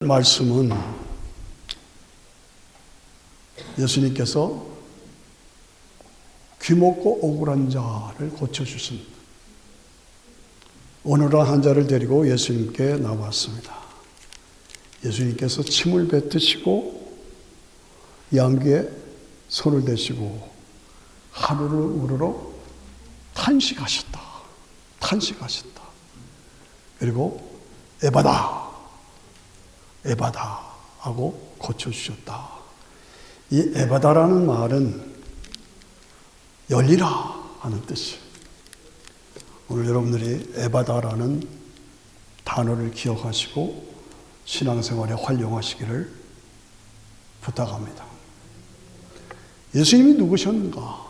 말씀은 예수님께서 귀먹고 억울한 자를 고쳐주신 어느한 환자를 데리고 예수님께 나왔습니다. 예수님께서 침을 뱉으시고 양귀에 손을 대시고 하루를 우러러 탄식하셨다. 그리고 에바다 하고 고쳐주셨다. 이 에바다라는 말은 열리라 하는 뜻이에요. 오늘 여러분들이 에바다라는 단어를 기억하시고 신앙생활에 활용하시기를 부탁합니다. 예수님이 누구셨는가?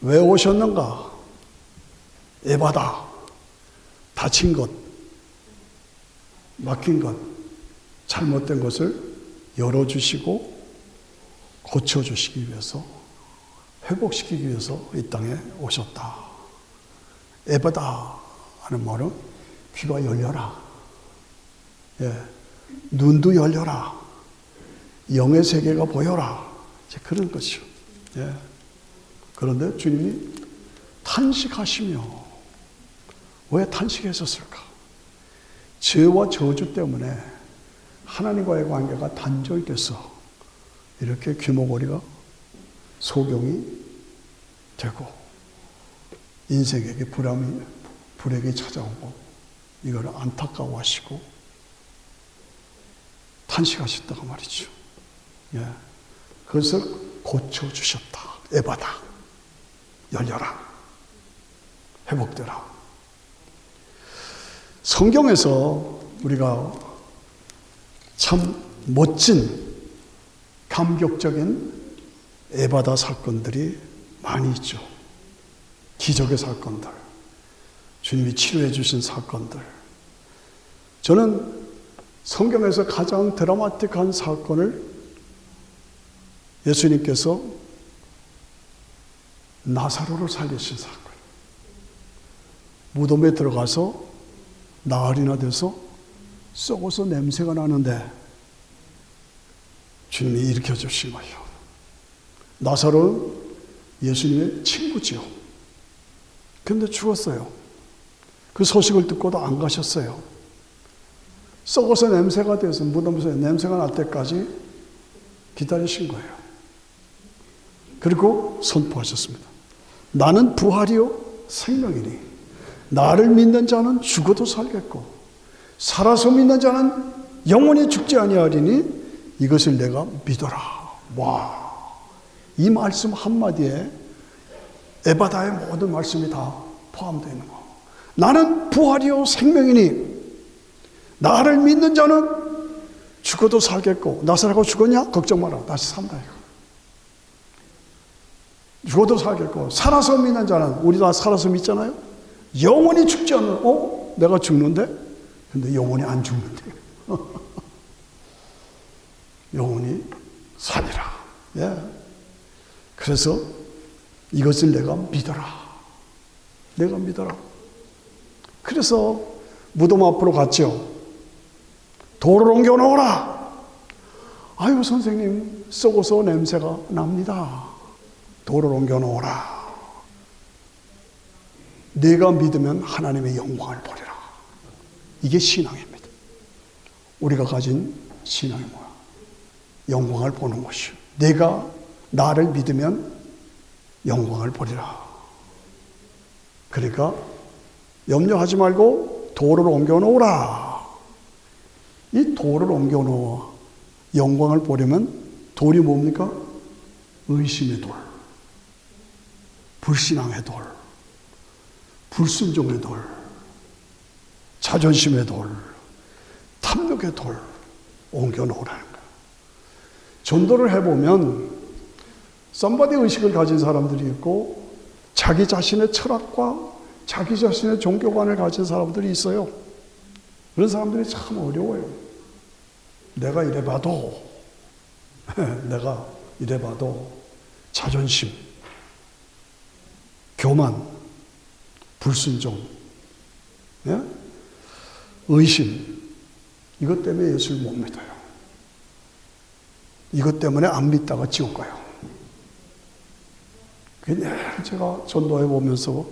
왜 오셨는가? 에바다, 다친 것, 막힌 것, 잘못된 것을 열어주시고 고쳐주시기 위해서, 회복시키기 위해서 이 땅에 오셨다. 에바다 하는 말은 귀가 열려라. 눈도 열려라. 영의 세계가 보여라. 이제 그런 것이요. 그런데 주님이 탄식하시며, 왜 탄식하셨을까? 죄와 저주 때문에 하나님과의 관계가 단절이 돼서 이렇게 귀머거리가 소경이 되고 인생에게 불행이 찾아오고 이걸 안타까워하시고 탄식하셨다고 말이죠. 그것을 고쳐주셨다. 에바다. 열려라. 회복되라. 성경에서 우리가 참 멋진 감격적인 에바다 사건들이 많이 있죠. 기적의 사건들, 주님이 치료해 주신 사건들. 저는 성경에서 가장 드라마틱한 사건을 예수님께서 나사로를 살리신 사건. 무덤에 들어가서 나흘이나 돼서 썩어서 냄새가 나는데 주님이 일으켜 주신 거예요. 나사로는 예수님의 친구지요. 그런데 죽었어요. 그 소식을 듣고도 안 가셨어요. 썩어서 냄새가 돼서 무덤에서 냄새가 날 때까지 기다리신 거예요. 그리고 선포하셨습니다. 나는 부활이요 생명이니 나를 믿는 자는 죽어도 살겠고 살아서 믿는 자는 영원히 죽지 아니하리니 이것을 내가 믿어라. 와, 이 말씀 한마디에 에바다의 모든 말씀이 다 포함되어 있는 거. 나는 부활이요 생명이니 나를 믿는 자는 죽어도 살겠고 나사로가 죽었냐? 걱정 마라. 다시 산다. 죽어도 살겠고 살아서 믿는 자는 우리 다 살아서 믿잖아요. 영원히 죽지 않는 내가 죽는데? 근데 영원히 안 죽는데 영원히 살리라. 그래서 이것을 내가 믿어라. 그래서 무덤 앞으로 갔죠. 돌을 옮겨 놓으라. 아유 선생님 썩어서 냄새가 납니다. 돌을 옮겨 놓으라. 내가 믿으면 하나님의 영광을 보리라. 이게 신앙입니다. 우리가 가진 신앙이 뭐야? 영광을 보는 것이요. 내가 나를 믿으면 영광을 보리라. 그러니까 염려하지 말고 돌을 옮겨 놓으라. 이 돌을 옮겨 놓아 영광을 보려면 돌이 뭡니까? 의심의 돌, 불신앙의 돌, 불순종의 돌, 자존심의 돌, 탐욕의 돌 옮겨 놓으라는 거예요. 전도를 해보면 썸바디 의식을 가진 사람들이 있고 자기 자신의 철학과 자기 자신의 종교관을 가진 사람들이 있어요. 그런 사람들이 참 어려워요. 내가 이래봐도 자존심, 교만, 불순종, 의심, 이것 때문에 예수를 못 믿어요. 이것 때문에 안 믿다가 지옥 가요. 그게 제가 전도해 보면서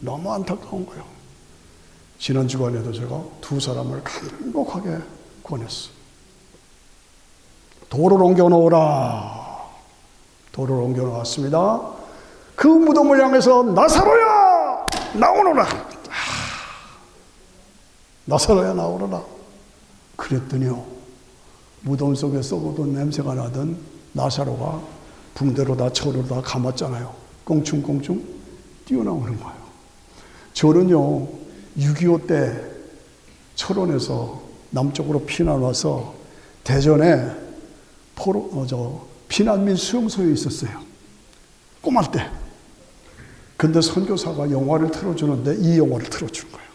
너무 안타까운 거예요. 지난 주간에도 제가 두 사람을 간곡하게 권했어요. 돌을 옮겨 놓으라. 돌을 옮겨 놓았습니다. 그 무덤을 향해서 나사로야 나오너라. 나사로야 나오너라. 그랬더니요, 무덤 속에 썩어도 냄새가 나던 나사로가 붕대로 다 철로 다 감았잖아요. 꽁충꽁충 뛰어나오는 거예요. 저는요 6.25 때 철원에서 남쪽으로 피난 와서 대전에 피난민 수용소에 있었어요. 꼬말 때. 근데 선교사가 영화를 틀어주는데 이 영화를 틀어주는 거예요.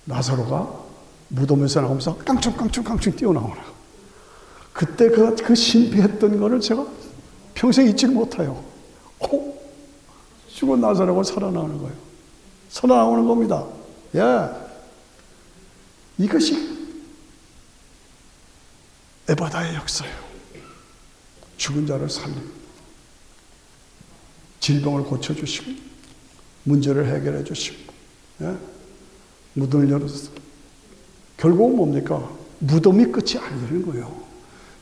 나사로가 무덤에서 나오면서 깡충깡충깡충 뛰어나오나. 그때 그 신비했던 거를 제가 평생 잊지 못해요. 죽은 나사로가 살아나오는 거예요. 살아나오는 겁니다. 예. 이것이 에바다의 역사예요. 죽은 자를 살리고, 질병을 고쳐주시고, 문제를 해결해 주시고, 예? 무덤을 열어서. 결국은 뭡니까? 무덤이 끝이 아니라는 거예요.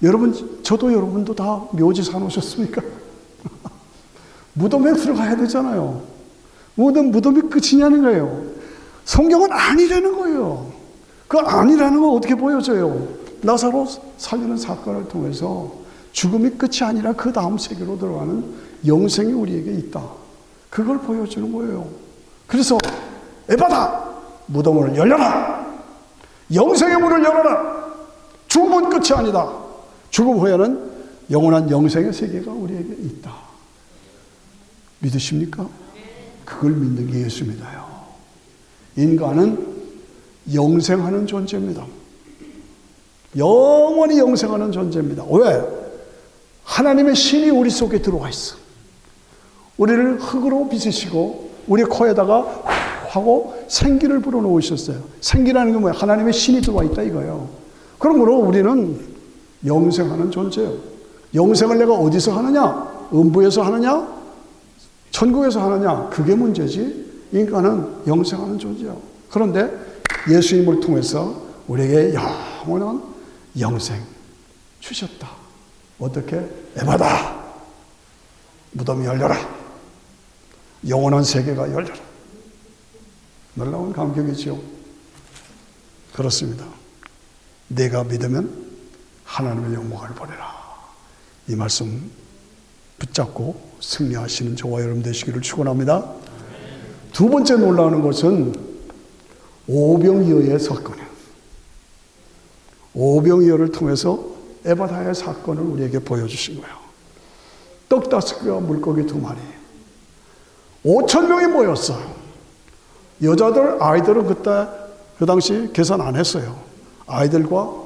여러분, 저도 여러분도 다 묘지 사놓으셨습니까? 무덤에 들어가야 되잖아요. 무덤이 끝이냐는 거예요. 성경은 아니라는 거예요. 그 아니라는 건 어떻게 보여져요? 나사로 살리는 사건을 통해서 죽음이 끝이 아니라 그 다음 세계로 들어가는 영생이 우리에게 있다. 그걸 보여주는 거예요. 그래서 에바다! 무덤을 열려라! 영생의 문을 열어라! 죽음은 끝이 아니다. 죽음 후에는 영원한 영생의 세계가 우리에게 있다. 믿으십니까? 그걸 믿는 게 예수 믿어요. 인간은 영생하는 존재입니다. 영원히 영생하는 존재입니다. 왜? 하나님의 신이 우리 속에 들어와 있어. 우리를 흙으로 빚으시고 우리 코에다가 후 하고 생기를 불어넣으셨어요. 생기라는 게 뭐야? 하나님의 신이 들어와 있다 이거예요. 그러므로 우리는 영생하는 존재예요. 영생을 내가 어디서 하느냐? 음부에서 하느냐? 천국에서 하느냐? 그게 문제지. 인간은 영생하는 존재예요. 그런데 예수님을 통해서 우리에게 영원한 영생 주셨다. 어떻게? 에바다! 무덤이 열려라. 영원한 세계가 열려라. 놀라운 감격이죠. 그렇습니다. 내가 믿으면 하나님의 영광을 보내라. 이 말씀 붙잡고 승리하시는 저와 여러분 되시기를 축원합니다. 두 번째 놀라운 것은 오병이어의 사건이에요. 오병이어를 통해서 에바다의 사건을 우리에게 보여주신 거예요. 떡 5개와 물고기 2마리. 5,000명이 모였어요. 여자들, 아이들은 그 당시 계산 안 했어요. 아이들과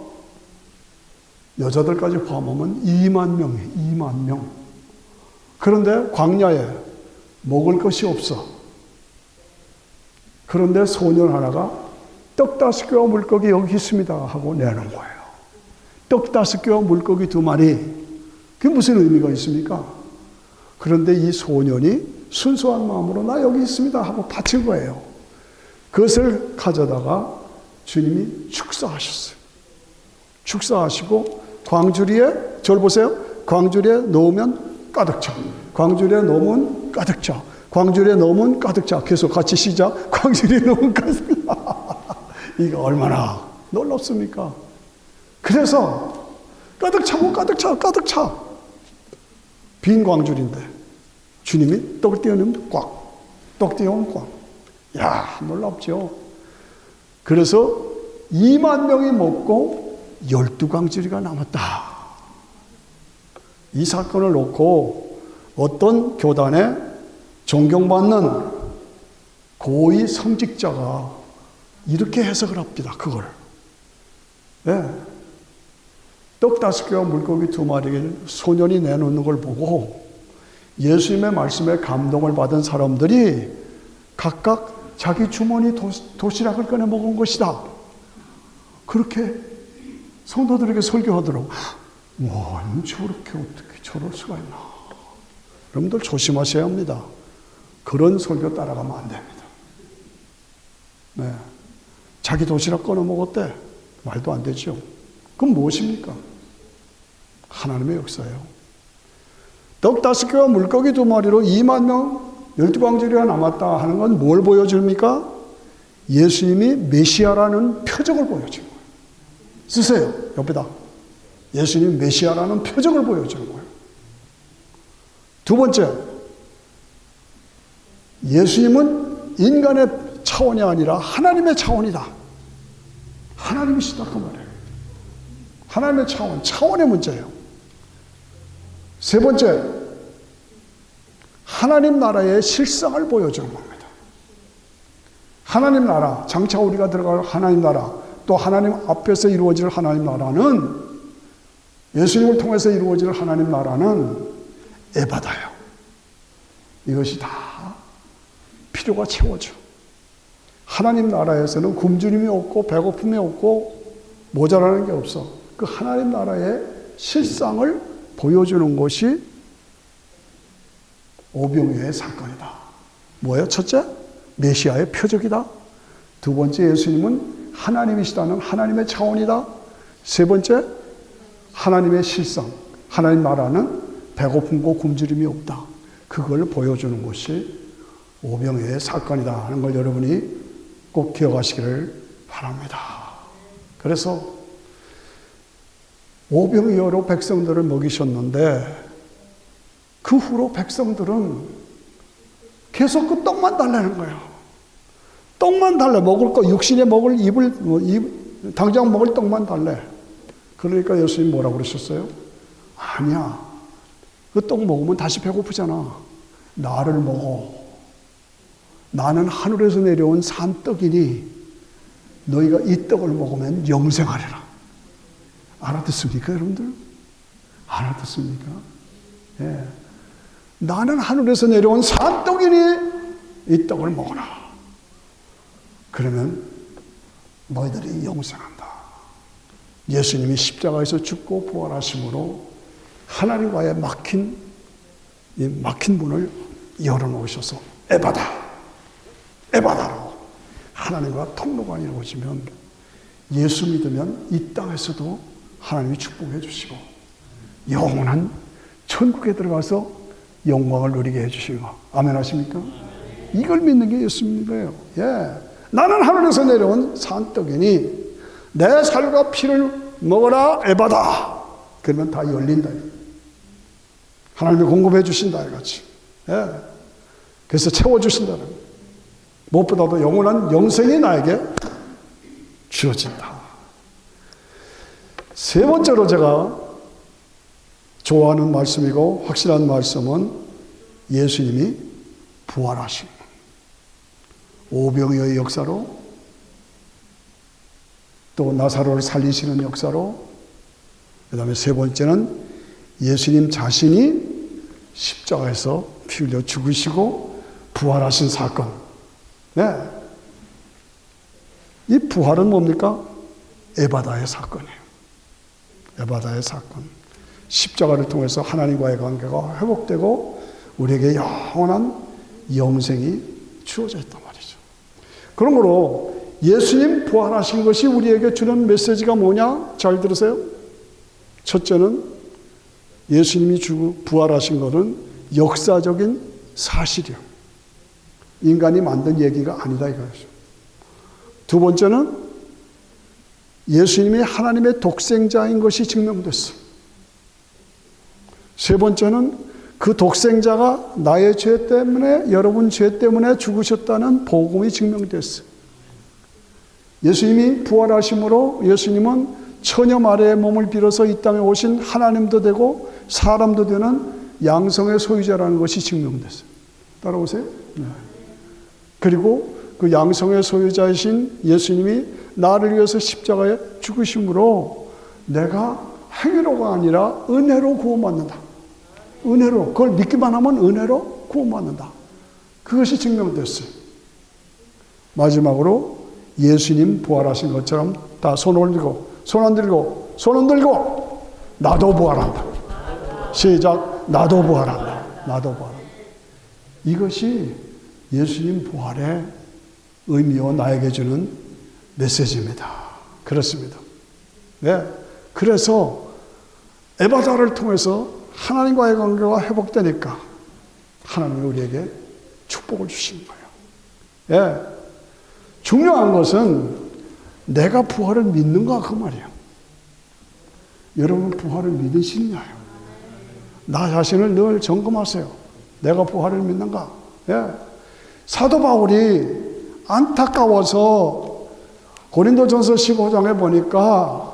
여자들까지 포함하면 2만 명이에요. 2만 명. 그런데 광야에 먹을 것이 없어. 그런데 소년 하나가 떡 5개와 물고기 여기 있습니다 하고 내는 거예요. 떡 5개와 물고기 2마리. 그게 무슨 의미가 있습니까? 그런데 이 소년이 순수한 마음으로 나 여기 있습니다 하고 바친 거예요. 그것을 가져다가 주님이 축사하셨어요. 축사하시고 광주리에, 저를 보세요. 광주리에 넣으면 가득 차. 광주리에 넣으면 가득 차. 광주리에 넣으면 가득 차. 계속 같이 시작. 광주리에 넣으면 가득 차. 이거 얼마나 놀랍습니까? 그래서 가득 차고 가득 차, 가득 차. 빈 광주리인데 주님이 떡을 띄워내면 꽉, 떡 띄우면 꽉. 야, 놀랍죠? 그래서 2만 명이 먹고 12광주리가 남았다. 이 사건을 놓고 어떤 교단에 존경받는 고위 성직자가 이렇게 해석을 합니다. 그걸. 네. 떡 5개와 물고기 2마리를 소년이 내놓는 걸 보고 예수님의 말씀에 감동을 받은 사람들이 각각 자기 주머니 도시락을 꺼내 먹은 것이다. 그렇게 성도들에게 설교하더라고. 와, 저렇게 어떻게 저럴 수가 있나. 여러분들 조심하셔야 합니다. 그런 설교 따라가면 안 됩니다. 네. 자기 도시락 꺼내 먹었대. 말도 안 되죠. 그럼 무엇입니까? 하나님의 역사예요. 떡 5개와 물고기 2마리로 2만 명 12광주리가 남았다 하는 건 뭘 보여줍니까? 예수님이 메시아라는 표적을 보여주는 거예요. 쓰세요. 옆에다. 예수님 메시아라는 표적을 보여주는 거예요. 두 번째, 예수님은 인간의 차원이 아니라 하나님의 차원이다. 하나님이시다 그 말이에요. 하나님의 차원의 문제예요. 세 번째, 하나님 나라의 실상을 보여주는 겁니다. 하나님 나라, 장차 우리가 들어갈 하나님 나라, 또 하나님 앞에서 이루어질 하나님 나라는, 예수님을 통해서 이루어질 하나님 나라는 에바다요. 이것이 다 필요가 채워져. 하나님 나라에서는 굶주림이 없고 배고픔이 없고 모자라는 게 없어. 그 하나님 나라의 실상을 보여주는 것이 오병이어의 사건이다. 뭐예요? 첫째, 메시아의 표적이다. 두 번째, 예수님은 하나님이시다는 하나님의 차원이다. 세 번째, 하나님의 실상, 하나님 나라는 배고픔과 굶주림이 없다. 그걸 보여주는 것이 오병이어의 사건이다 하는 걸 여러분이 꼭 기억하시기를 바랍니다. 그래서 오병이어로 백성들을 먹이셨는데 그 후로 백성들은 계속 그 떡만 달라는 거예요. 떡만 달래. 먹을 거, 육신에 먹을 당장 먹을 떡만 달래. 그러니까 예수님 뭐라고 그러셨어요? 아니야. 그 떡 먹으면 다시 배고프잖아. 나를 먹어. 나는 하늘에서 내려온 산떡이니 너희가 이 떡을 먹으면 영생하리라. 알아듣습니까, 여러분들? 알아듣습니까? 예. 나는 하늘에서 내려온 산떡이니 이 떡을 먹어라. 그러면 너희들이 영생한다. 예수님이 십자가에서 죽고 부활하심으로 하나님과의 막힌 문을 열어놓으셔서 에바다로 하나님과 통로가 이루어지면 예수 믿으면 이 땅에서도 하나님이 축복해 주시고 영원한 천국에 들어가서 영광을 누리게 해주시고. 아멘 하십니까? 이걸 믿는 게 예수님이에요. 예. 나는 하늘에서 내려온 산떡이니 내 살과 피를 먹어라 에바다. 그러면 다 열린다. 하나님이 공급해 주신다 이같이. 예. 그래서 채워주신다는 거예요. 무엇보다도 영원한 영생이 나에게 주어진다. 세 번째로 제가 좋아하는 말씀이고 확실한 말씀은 예수님이 부활하신 오병이어의 역사로, 또 나사로를 살리시는 역사로, 그 다음에 세 번째는 예수님 자신이 십자가에서 피 흘려 죽으시고 부활하신 사건. 네. 이 부활은 뭡니까? 에바다의 사건이에요. 에바다의 사건. 십자가를 통해서 하나님과의 관계가 회복되고 우리에게 영원한 영생이 주어져 있단 말이죠. 그러므로 예수님 부활하신 것이 우리에게 주는 메시지가 뭐냐? 잘 들으세요. 첫째는 예수님이 부활하신 것은 역사적인 사실이에요. 인간이 만든 얘기가 아니다 이거죠. 두 번째는 예수님이 하나님의 독생자인 것이 증명됐어. 세 번째는 그 독생자가 나의 죄 때문에, 여러분 죄 때문에 죽으셨다는 복음이 증명됐어. 예수님이 부활하심으로 예수님은 처녀 마리아의 몸을 빌어서 이 땅에 오신 하나님도 되고 사람도 되는 양성의 소유자라는 것이 증명됐어요. 따라오세요. 네. 그리고 그 양성의 소유자이신 예수님이 나를 위해서 십자가에 죽으심으로 내가 행위로가 아니라 은혜로 구원받는다. 은혜로, 그걸 믿기만 하면 은혜로 구원받는다. 그것이 증명됐어요. 마지막으로 예수님 부활하신 것처럼 다 손 올리고, 손 안 들고, 손 안 들고, 나도 부활한다. 시작. 나도 부활한다. 나도 부활한다. 이것이 예수님 부활의 의미와 나에게 주는 메시지입니다. 그렇습니다. 네. 그래서 에바다를 통해서 하나님과의 관계가 회복되니까 하나님이 우리에게 축복을 주신 거예요. 예. 중요한 것은 내가 부활을 믿는가 그 말이에요. 여러분 부활을 믿으시느냐요. 나 자신을 늘 점검하세요. 내가 부활을 믿는가? 예. 사도 바울이 안타까워서 고린도전서 15장에 보니까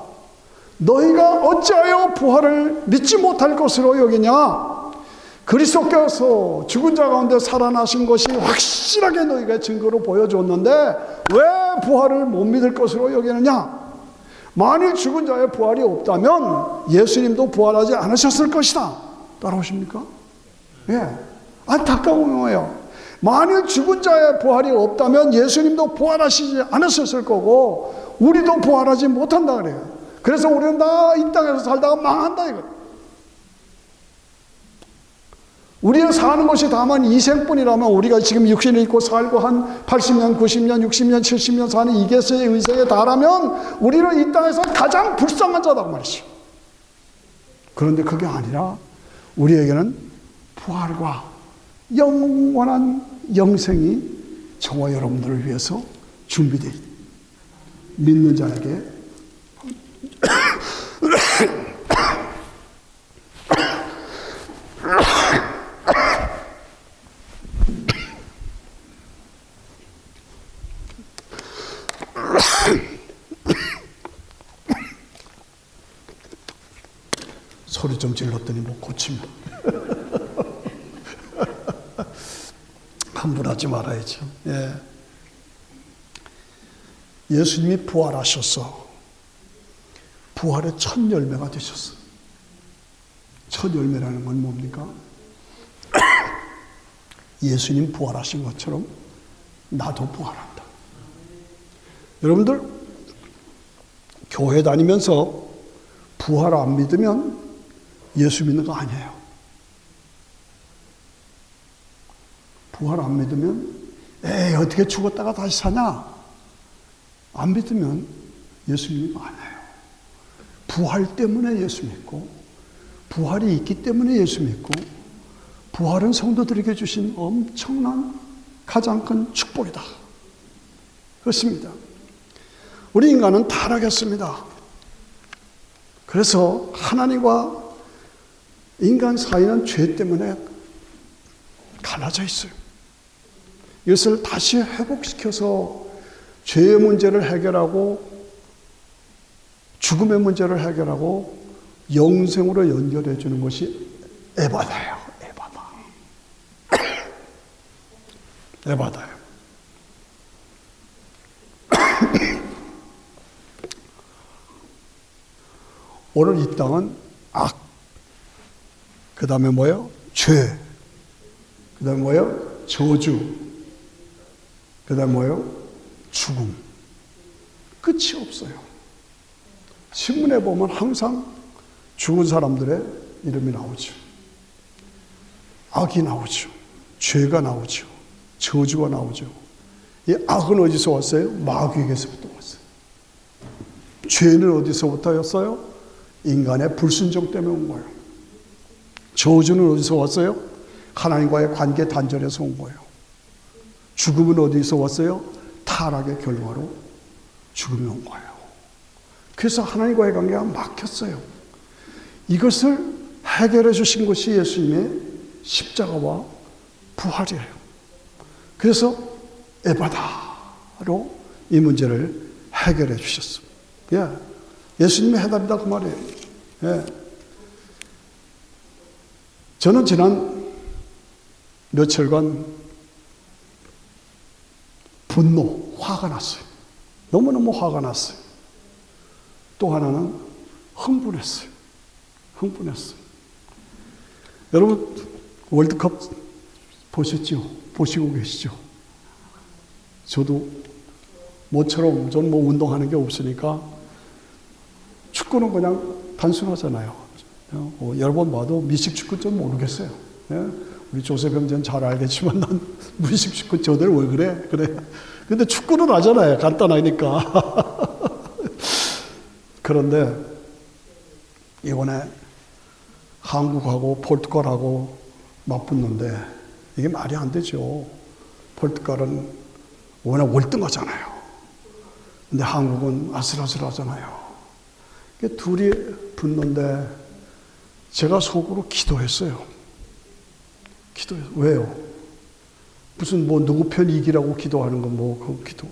너희가 어찌하여 부활을 믿지 못할 것으로 여기냐? 그리스도께서 죽은 자 가운데 살아나신 것이 확실하게 너희가 증거로 보여줬는데 왜 부활을 못 믿을 것으로 여기느냐? 만일 죽은 자의 부활이 없다면 예수님도 부활하지 않으셨을 것이다. 따라오십니까? 예, 안타까운 거예요. 만일 죽은 자의 부활이 없다면 예수님도 부활하시지 않으셨을 거고 우리도 부활하지 못한다 그래요. 그래서 우리는 다 이 땅에서 살다가 망한다 이거예요. 우리가 사는 것이 다만 이생뿐이라면 우리가 지금 육신을 입고 살고 한 80년, 90년, 60년, 70년 사는 이계수의 의생에 달하면 우리는 이 땅에서 가장 불쌍한 자다 그 말이죠. 그런데 그게 아니라 우리에게는 부활과 영원한 영생이 저와 여러분들을 위해서 준비되어 있다. 믿는 자에게 소리 좀 질렀더니 뭐 고치면 함부로하지 말아야죠. 예. 예수님이 부활하셔서 부활의 첫 열매가 되셨어요. 첫 열매라는 건 뭡니까? 예수님 부활하신 것처럼 나도 부활한다. 여러분들 교회 다니면서 부활 안 믿으면 예수 믿는 거 아니에요. 부활 안 믿으면 에이 어떻게 죽었다가 다시 사냐? 안 믿으면 예수 믿는 거 아니에요. 부활 때문에 예수 믿고 부활이 있기 때문에 예수 믿고 부활은 성도들에게 주신 엄청난 가장 큰 축복이다. 그렇습니다. 우리 인간은 타락했습니다. 그래서 하나님과 인간 사이는 죄 때문에 갈라져 있어요. 이것을 다시 회복시켜서 죄의 문제를 해결하고 죽음의 문제를 해결하고 영생으로 연결해 주는 것이 에바다예요. 에바다. 에바다예요. 오늘 이 땅은 악, 그 다음에 뭐예요? 죄, 그 다음에 뭐예요? 저주, 그 다음에 뭐예요? 죽음. 끝이 없어요. 신문에 보면 항상 죽은 사람들의 이름이 나오죠. 악이 나오죠. 죄가 나오죠. 저주가 나오죠. 이 악은 어디서 왔어요? 마귀에게서부터 왔어요. 죄는 어디서부터 왔어요? 인간의 불순종 때문에 온 거예요. 저주는 어디서 왔어요? 하나님과의 관계 단절에서 온 거예요. 죽음은 어디서 왔어요? 타락의 결과로 죽음이 온 거예요. 그래서 하나님과의 관계가 막혔어요. 이것을 해결해 주신 것이 예수님의 십자가와 부활이에요. 그래서 에바다로 이 문제를 해결해 주셨습니다. 예. 예수님의 해답이다 그 말이에요. 예. 저는 지난 며칠간 분노, 화가 났어요. 너무너무 화가 났어요. 또 하나는 흥분했어요. 흥분했어요. 여러분 월드컵 보셨죠? 보시고 계시죠? 저도 모처럼 전 뭐 운동하는 게 없으니까 축구는 그냥 단순하잖아요. 여러 번 봐도 미식 축구 좀 모르겠어요. 예? 우리 조셉 형제는 잘 알겠지만 난 미식 축구 저들 왜 그래? 그래. 근데 축구는 하잖아요. 간단하니까. 그런데 이번에 한국하고 포르투갈하고 맞붙는데 이게 말이 안 되죠. 포르투갈은 워낙 월등하잖아요. 근데 한국은 아슬아슬하잖아요. 둘이 붙는데 제가 속으로 기도했어요. 왜요? 무슨 뭐 누구 편 이기라고 기도하는 건 뭐 그 기도.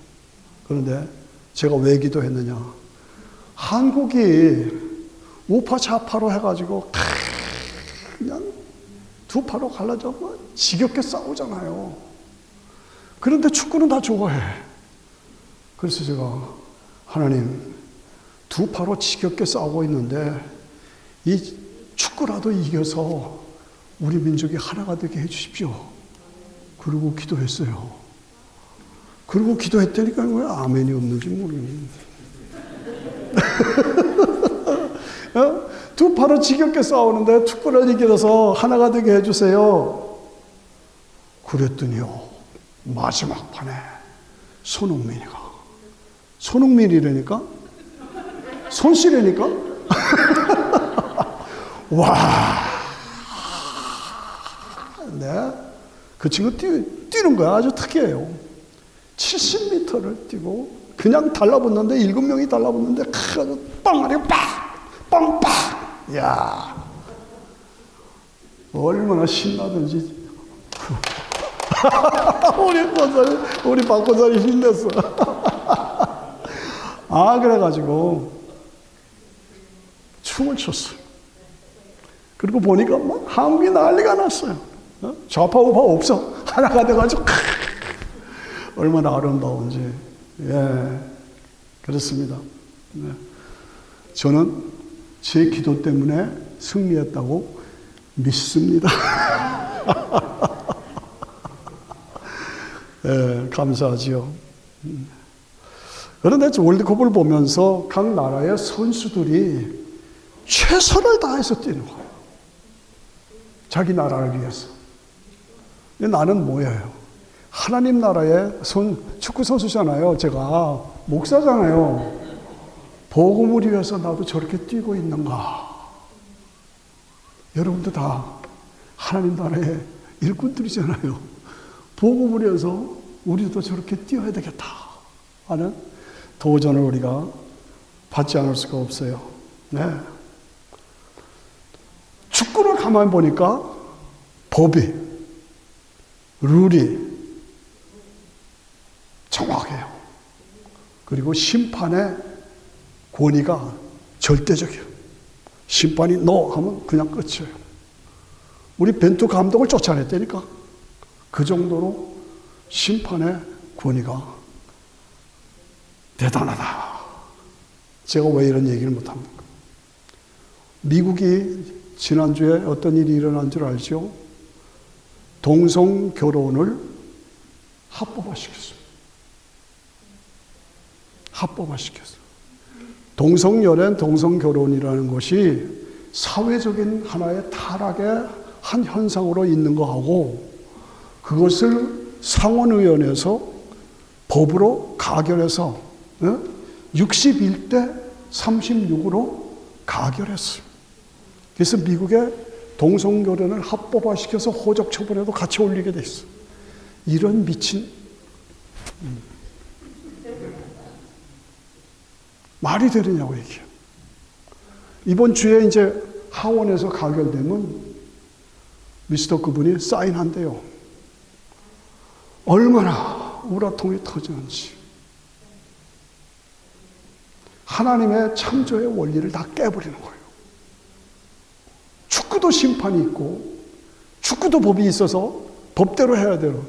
그런데 제가 왜 기도했느냐? 한국이 우파 좌파로 해가지고 그냥 두 파로 갈라져 지겹게 싸우잖아요. 그런데 축구는 다 좋아해. 그래서 제가 하나님 두 파로 지겹게 싸우고 있는데 이 축구라도 이겨서 우리 민족이 하나가 되게 해주십시오. 그리고 기도했어요. 그리고 기도했다니까 왜 아멘이 없는지 모르겠네. 두 파로 지겹게 싸우는데 축구를 이겨서 하나가 되게 해주세요. 그랬더니요. 마지막 판에 손흥민이라니까? 손씨라니까? 와. 네. 그 친구 뛰는 거야. 아주 특이해요. 70m를 뛰고 그냥 달라붙는데 7명이 달라붙는데 아주 빵하니 빵빵. 야. 얼마나 신나든지. 우리 박권사님 힘냈어. 그래가지고 춤을 췄어요. 그리고 보니까 막 한국이 난리가 났어요. 좌파 우파 없어. 하나가 돼가지고 얼마나 아름다운지. 예, 그렇습니다. 네. 저는 제 기도 때문에 승리했다고 믿습니다. 예, 감사하지요. 그런데 월드컵을 보면서 각 나라의 선수들이 최선을 다해서 뛰는 거예요. 자기 나라를 위해서. 근데 나는 뭐예요? 하나님 나라의 축구 선수잖아요. 제가 목사잖아요. 복음을 위해서 나도 저렇게 뛰고 있는가? 여러분도 다 하나님 나라의 일꾼들이잖아요. 복음을 위해서 우리도 저렇게 뛰어야 되겠다 하는 도전을 우리가 받지 않을 수가 없어요. 네. 축구를 가만히 보니까 법이, 룰이 정확해요. 그리고 심판의 권위가 절대적이에요. 심판이 너 하면 그냥 끝이에요. 우리 벤투 감독을 쫓아냈다니까. 그 정도로 심판의 권위가 대단하다. 제가 왜 이런 얘기를 못합니까? 미국이 지난주에 어떤 일이 일어난 줄 알죠? 동성 결혼을 합법화시켰어요. 합법화시켰어요. 동성연애, 동성결혼이라는 것이 사회적인 하나의 타락의 한 현상으로 있는 거하고 그것을 상원의원에서 법으로 가결해서 61대 36으로 가결했어요. 그래서 미국의 동성결혼을 합법화시켜서 호적 처분에도 같이 올리게 돼 있어요. 이런 미친 말이 되느냐고 얘기해요. 이번 주에 이제 하원에서 가결되면 미스터 그분이 사인한대요. 얼마나 우라통이 터지는지. 하나님의 창조의 원리를 다 깨버리는 거예요. 축구도 심판이 있고 축구도 법이 있어서 법대로 해야 돼요.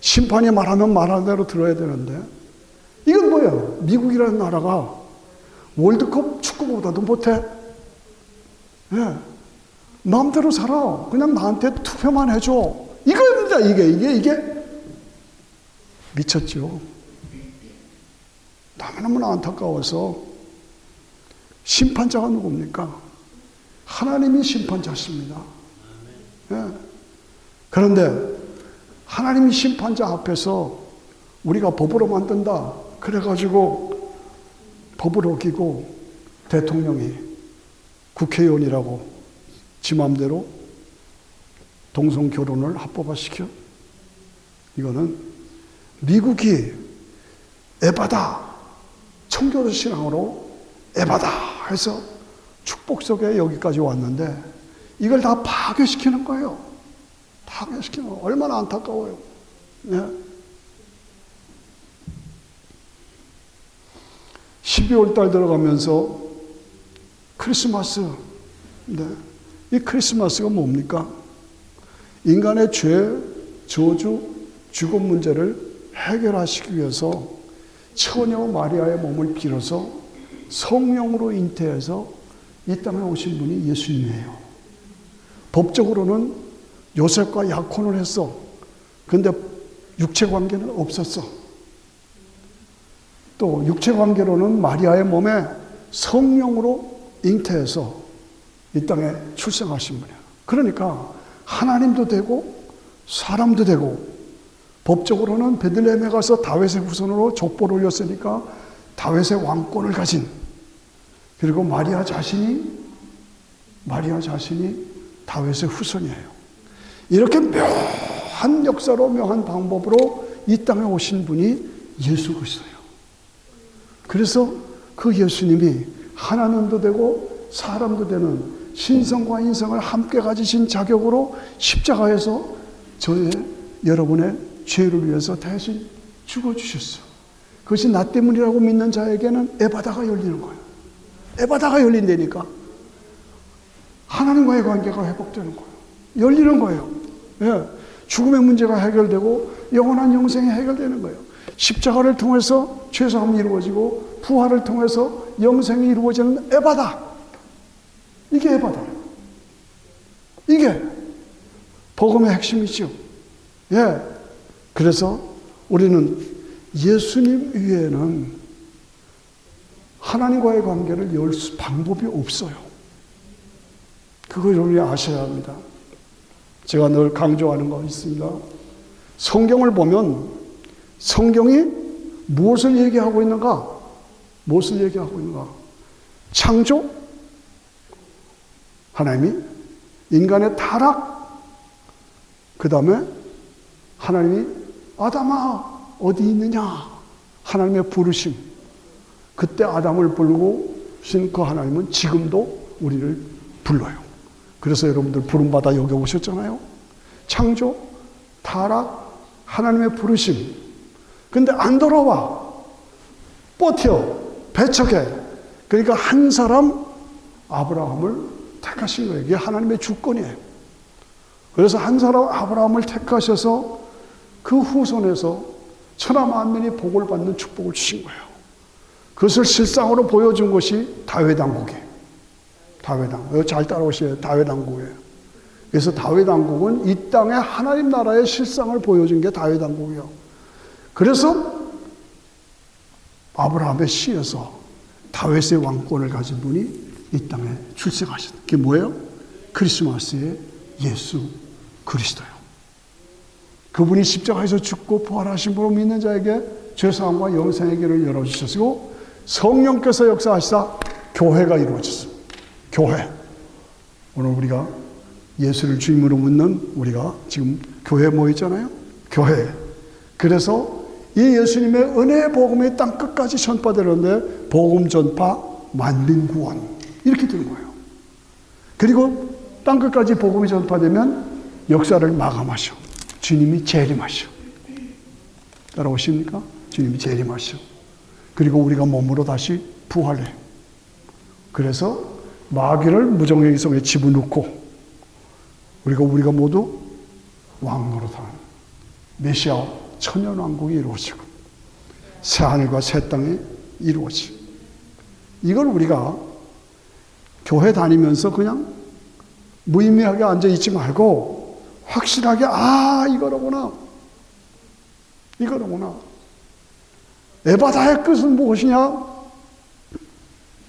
심판이 말하면 말하는 대로 들어야 되는데 이건 뭐예요? 미국이라는 나라가 월드컵 축구보다도 못해. 예. 마음대로 살아. 그냥 나한테 투표만 해줘. 이거입니다. 이게 미쳤죠. 너무너무 안타까워서 심판자가 누굽니까? 하나님이 심판자십니다. 예. 그런데 하나님이 심판자 앞에서 우리가 법으로 만든다. 그래가지고 법을 어기고 대통령이 국회의원이라고 지 맘대로 동성 결혼을 합법화시켜? 이거는 미국이 에바다, 청교도 신앙으로 에바다 해서 축복 속에 여기까지 왔는데 이걸 다 파괴시키는 거예요. 파괴시키는 거 얼마나 안타까워요. 네. 12월 달 들어가면서 크리스마스. 네. 이 크리스마스가 뭡니까? 인간의 죄, 저주, 죽음 문제를 해결하시기 위해서 처녀 마리아의 몸을 빌어서 성령으로 잉태해서 이 땅에 오신 분이 예수님이에요. 법적으로는 요셉과 약혼을 했어. 근데 육체 관계는 없었어. 또 육체 관계로는 마리아의 몸에 성령으로 잉태해서 이 땅에 출생하신 분이에요. 그러니까 하나님도 되고 사람도 되고 법적으로는 베들레헴에 가서 다윗의 후손으로 족보를 올렸으니까 다윗의 왕권을 가진, 그리고 마리아 자신이 다윗의 후손이에요. 이렇게 묘한 역사로 묘한 방법으로 이 땅에 오신 분이 예수 그리스도예요. 그래서 그 예수님이 하나님도 되고 사람도 되는 신성과 인성을 함께 가지신 자격으로 십자가에서 여러분의 죄를 위해서 대신 죽어주셨어. 그것이 나 때문이라고 믿는 자에게는 에바다가 열리는 거예요. 에바다가 열린다니까. 하나님과의 관계가 회복되는 거예요. 열리는 거예요. 예. 죽음의 문제가 해결되고 영원한 영생이 해결되는 거예요. 십자가를 통해서 죄사함이 이루어지고 부활을 통해서 영생이 이루어지는 에바다. 이게 에바다. 이게 복음의 핵심이죠. 예. 그래서 우리는 예수님 위에는 하나님과의 관계를 열 방법이 없어요. 그걸 여러분이 아셔야 합니다. 제가 늘 강조하는 거 있습니다. 성경을 보면 성경이 무엇을 얘기하고 있는가? 무엇을 얘기하고 있는가? 창조? 하나님이 인간의 타락? 그 다음에 하나님이 아담아 어디 있느냐? 하나님의 부르심. 그때 아담을 부르신 그 하나님은 지금도 우리를 불러요. 그래서 여러분들 부름받아 여기 오셨잖아요. 창조, 타락, 하나님의 부르심. 근데 안 돌아와. 버텨. 배척해. 그러니까 한 사람 아브라함을 택하신 거예요. 이게 하나님의 주권이에요. 그래서 한 사람 아브라함을 택하셔서 그 후손에서 천하 만민이 복을 받는 축복을 주신 거예요. 그것을 실상으로 보여준 것이 다윗 왕국이에요. 다윗 왕국. 잘 따라오셔야 다윗 왕국이에요. 그래서 다윗 왕국은 이 땅에 하나님 나라의 실상을 보여준 게 다윗 왕국이에요. 그래서 아브라함의 씨에서 다윗의 왕권을 가진 분이 이 땅에 출생하셨다. 그게 뭐예요? 크리스마스의 예수 그리스도예요. 그분이 십자가에서 죽고 부활하신 분으로 믿는 자에게 죄사함과 영생의 길을 열어주셨고 성령께서 역사하시다 교회가 이루어졌습니다. 교회. 오늘 우리가 예수를 주임으로 묻는 우리가 지금 교회에 모였잖아요. 교회. 그래서 이 예수님의 은혜의 복음이 땅 끝까지 전파되는데 복음 전파 만민 구원 이렇게 되는 거예요. 그리고 땅 끝까지 복음이 전파되면 역사를 마감하셔. 주님이 재림하셔. 따라오십니까? 주님이 재림하셔. 그리고 우리가 몸으로 다시 부활해. 그래서 마귀를 무정의 성에 집어넣고 우리가 모두 왕노릇하는 메시아 천년왕국이 이루어지고 새하늘과 새 땅이 이루어지고 이걸 우리가 교회 다니면서 그냥 무의미하게 앉아있지 말고 확실하게 이거로구나. 에바다의 끝은 무엇이냐?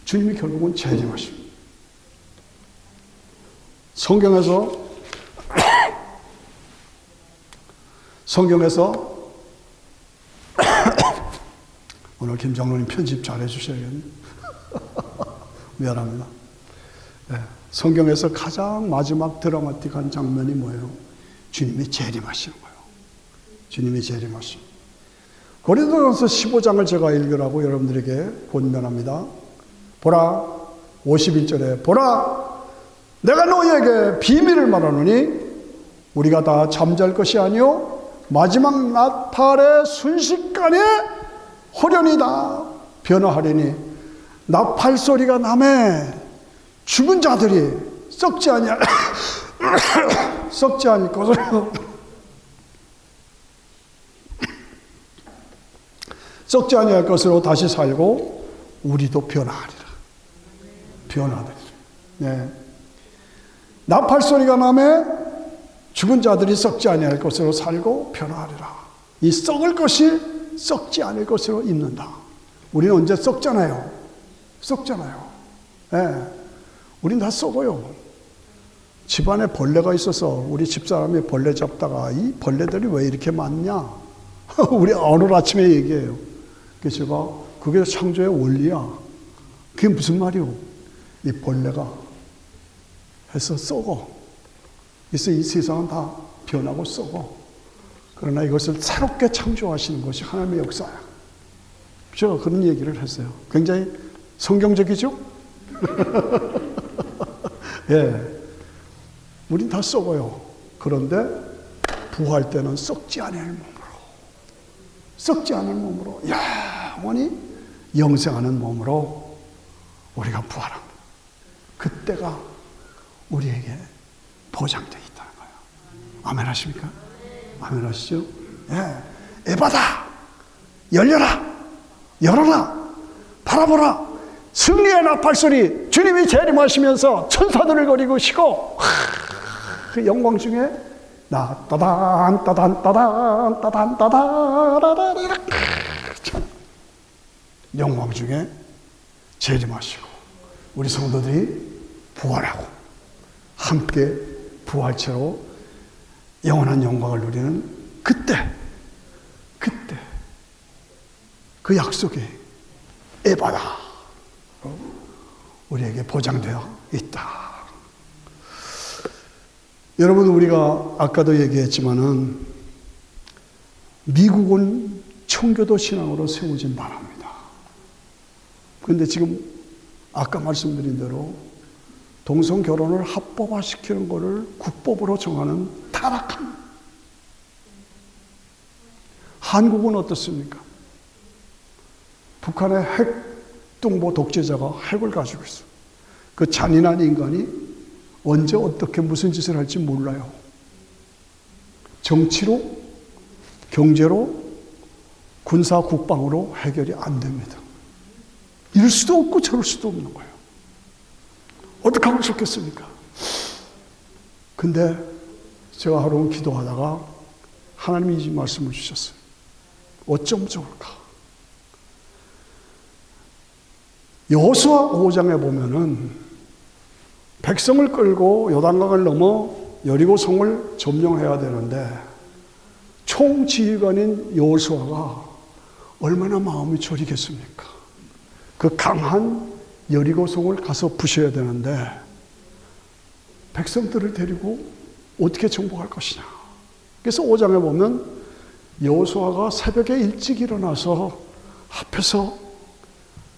주님이 결국은 재림하십니다. 성경에서 오늘 김장로님 편집 잘해 주셔야겠네. 미안합니다. 네, 성경에서 가장 마지막 드라마틱한 장면이 뭐예요? 주님이 재림하시는 거예요. 주님이 재림하시는. 고린도전서 15장을 제가 읽으라고 여러분들에게 권면합니다. 보라, 51절에 보라, 내가 너희에게 비밀을 말하노니 우리가 다 잠잘 것이 아니요 마지막 나팔의 순식간에 호련이다 변화하리니 나팔 소리가 나매 죽은 자들이 썩지 아니할 것으로 썩지 아니할 것으로 다시 살고 우리도 변화하리라. 변화하리라. 네. 나팔 소리가 나매 죽은 자들이 썩지 아니할 것으로 살고 변화하리라. 이 썩을 것이 썩지 않을 것으로 있는다. 우리는 언제 썩잖아요. 썩잖아요. 네. 우린 다 썩어요. 집안에 벌레가 있어서 우리 집사람이 벌레 잡다가 이 벌레들이 왜 이렇게 많냐? 우리 오늘 아침에 얘기해요. 그래서 제가 그게 창조의 원리야. 그게 무슨 말이요? 이 벌레가 해서 썩어. 그래서 이 세상은 다 변하고 썩어. 그러나 이것을 새롭게 창조하시는 것이 하나님의 역사야. 제가 그런 얘기를 했어요. 굉장히 성경적이죠? 예. 우린 다 썩어요. 그런데 부활 때는 썩지 않을 몸으로, 썩지 않을 몸으로, 영원히 영생하는 몸으로 우리가 부활합니다. 그때가 우리에게 보장되어 있다는 거예요. 아멘 하십니까? 아멘 하시죠? 예. 에바다! 열려라! 열어라! 바라보라! 승리의 나팔소리! 주님이 재림하시면서 천사들을 거리시고 그 영광 중에 따단 따단 따단 따단 따단 영광 중에 재림하시고 우리 성도들이 부활하고 함께 부활체로 영원한 영광을 누리는 그때 그 약속이 에바다 우리에게 보장되어 있다. 여러분, 우리가 아까도 얘기했지만은 미국은 청교도 신앙으로 세워진 나라입니다. 그런데 지금 아까 말씀드린 대로 동성 결혼을 합법화시키는 것을 국법으로 정하는 타락한. 한국은 어떻습니까? 북한의 핵동보 독재자가 핵을 가지고 있어. 그 잔인한 인간이 언제 어떻게 무슨 짓을 할지 몰라요. 정치로, 경제로, 군사 국방으로 해결이 안 됩니다. 이럴 수도 없고 저럴 수도 없는 거예요. 어떻게 하면 좋겠습니까? 근데 제가 하루 기도하다가 하나님이 이 말씀을 주셨어요. 어쩜 좋을까? 여호수아 5장에 보면은 백성을 끌고 요단강을 넘어 여리고성을 점령해야 되는데 총지휘관인 여호수아가 얼마나 마음이 저리겠습니까? 그 강한 여리고성을 가서 부셔야 되는데 백성들을 데리고 어떻게 정복할 것이냐. 그래서 5장에 보면 여호수아가 새벽에 일찍 일어나서 앞에서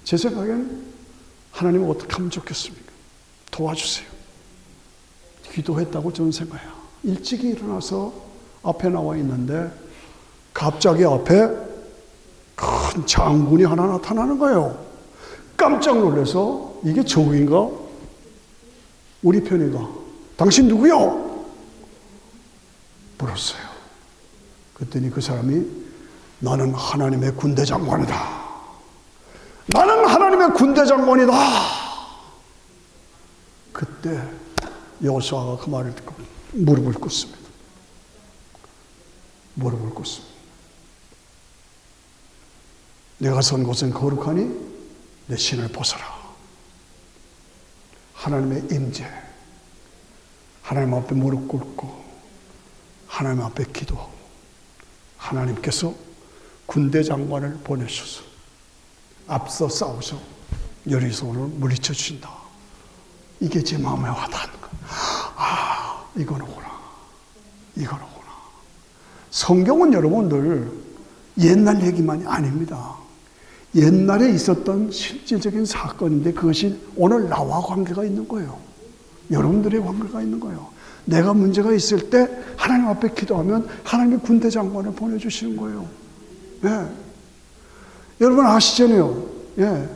제 생각엔 하나님 어떻게 하면 좋겠습니까? 도와주세요. 기도했다고 저는 생각해요. 일찍 일어나서 앞에 나와 있는데 갑자기 앞에 큰 장군이 하나 나타나는 거예요. 깜짝 놀라서 이게 적인가? 우리 편인가? 당신 누구요? 물었어요. 그랬더니 그 사람이 나는 하나님의 군대 장관이다. 나는 하나님의 군대 장관이다. 그때 여호수아가 그 말을 듣고 무릎을 꿇습니다. 무릎을 꿇습니다. 내가 선 곳은 거룩하니 내 신을 벗어라. 하나님의 임재, 하나님 앞에 무릎 꿇고 하나님 앞에 기도하고 하나님께서 군대 장관을 보내셔서 앞서 싸우셔 여리고를 물리쳐 주신다. 이게 제 마음에 와닿는 거예요. 아, 이거는구나. 이거는구나. 성경은 여러분들 옛날 얘기만이 아닙니다. 옛날에 있었던 실질적인 사건인데 그것이 오늘 나와 관계가 있는 거예요. 여러분들의 관계가 있는 거예요. 내가 문제가 있을 때 하나님 앞에 기도하면 하나님의 군대 장관을 보내주시는 거예요. 예. 여러분 아시잖아요. 예.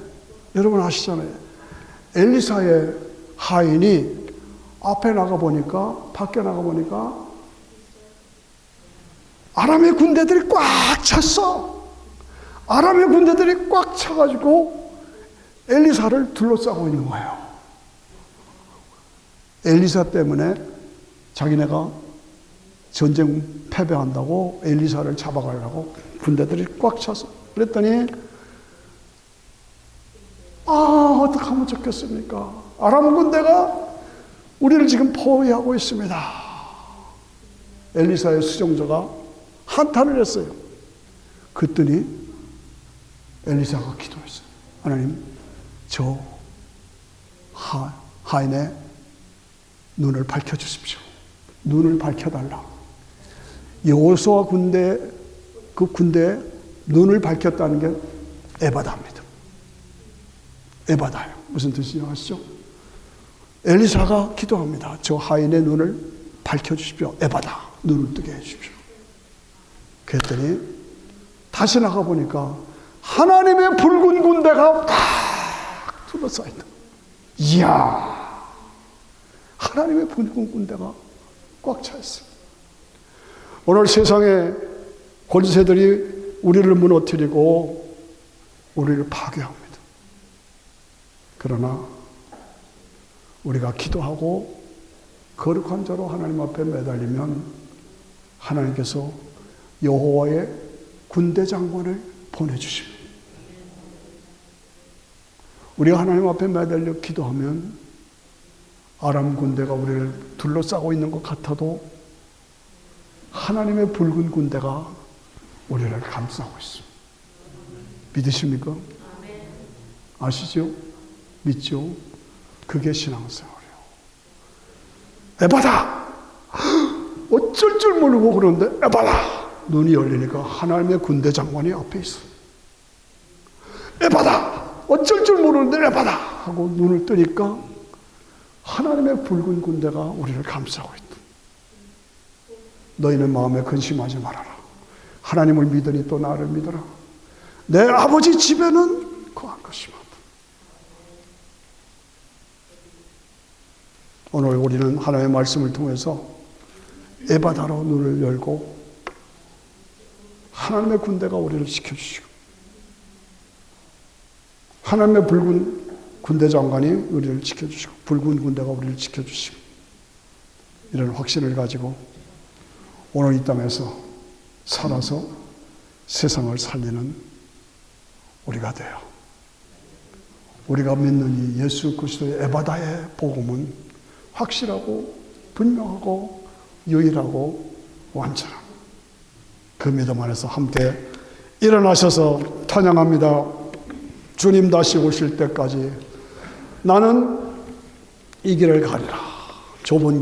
여러분 아시잖아요. 엘리사의 하인이 앞에 나가보니까, 밖에 나가보니까 아람의 군대들이 꽉 찼어. 아람의 군대들이 꽉 차가지고 엘리사를 둘러싸고 있는 거예요. 엘리사 때문에 자기네가 전쟁 패배한다고 엘리사를 잡아가려고 군대들이 꽉 찼어. 그랬더니 어떡하면 좋겠습니까? 아람 군대가 우리를 지금 포위하고 있습니다. 엘리사의 수종자가 한탄을 했어요. 그랬더니 엘리사가 기도했어요. 하나님, 저 하인의 눈을 밝혀주십시오. 눈을 밝혀달라. 여호수아 군대, 그 군대에 눈을 밝혔다는 게 에바다입니다. 에바다예요. 무슨 뜻인지 아시죠? 엘리사가 기도합니다. 저 하인의 눈을 밝혀주십시오. 에바다. 눈을 뜨게 해주십시오. 그랬더니 다시 나가보니까 하나님의 붉은 군대가 딱 둘러싸인다. 이야, 하나님의 붉은 군대가 꽉 차 있어요. 오늘 세상의 권세들이 우리를 무너뜨리고 우리를 파괴합니다. 그러나 우리가 기도하고 거룩한 자로 하나님 앞에 매달리면 하나님께서 여호와의 군대 장관을 보내주십니다. 우리가 하나님 앞에 매달려 기도하면 아람 군대가 우리를 둘러싸고 있는 것 같아도 하나님의 붉은 군대가 우리를 감싸고 있습니다. 믿으십니까? 아시죠? 믿죠? 그게 신앙생활이에요. 에바다! 어쩔 줄 모르고 그러는데 에바다! 눈이 열리니까 하나님의 군대 장관이 앞에 있어. 에바다! 어쩔 줄 모르는데 에바다! 하고 눈을 뜨니까 하나님의 붉은 군대가 우리를 감싸고 있다. 너희는 마음에 근심하지 말아라. 하나님을 믿으니 또 나를 믿어라. 내 아버지 집에는 거한 것이다. 오늘 우리는 하나님의 말씀을 통해서 에바다로 눈을 열고 하나님의 군대가 우리를 지켜주시고 하나님의 붉은 군대 장관이 우리를 지켜주시고 붉은 군대가 우리를 지켜주시고 이런 확신을 가지고 오늘 이 땅에서 살아서 세상을 살리는 우리가 돼요. 우리가 믿는 이 예수 그리스도의 에바다의 복음은 확실하고 분명하고 유일하고 완전한 그 믿음 안에서 함께 일어나셔서 찬양합니다. 주님 다시 오실 때까지 나는 이 길을 가리라. 좁은 길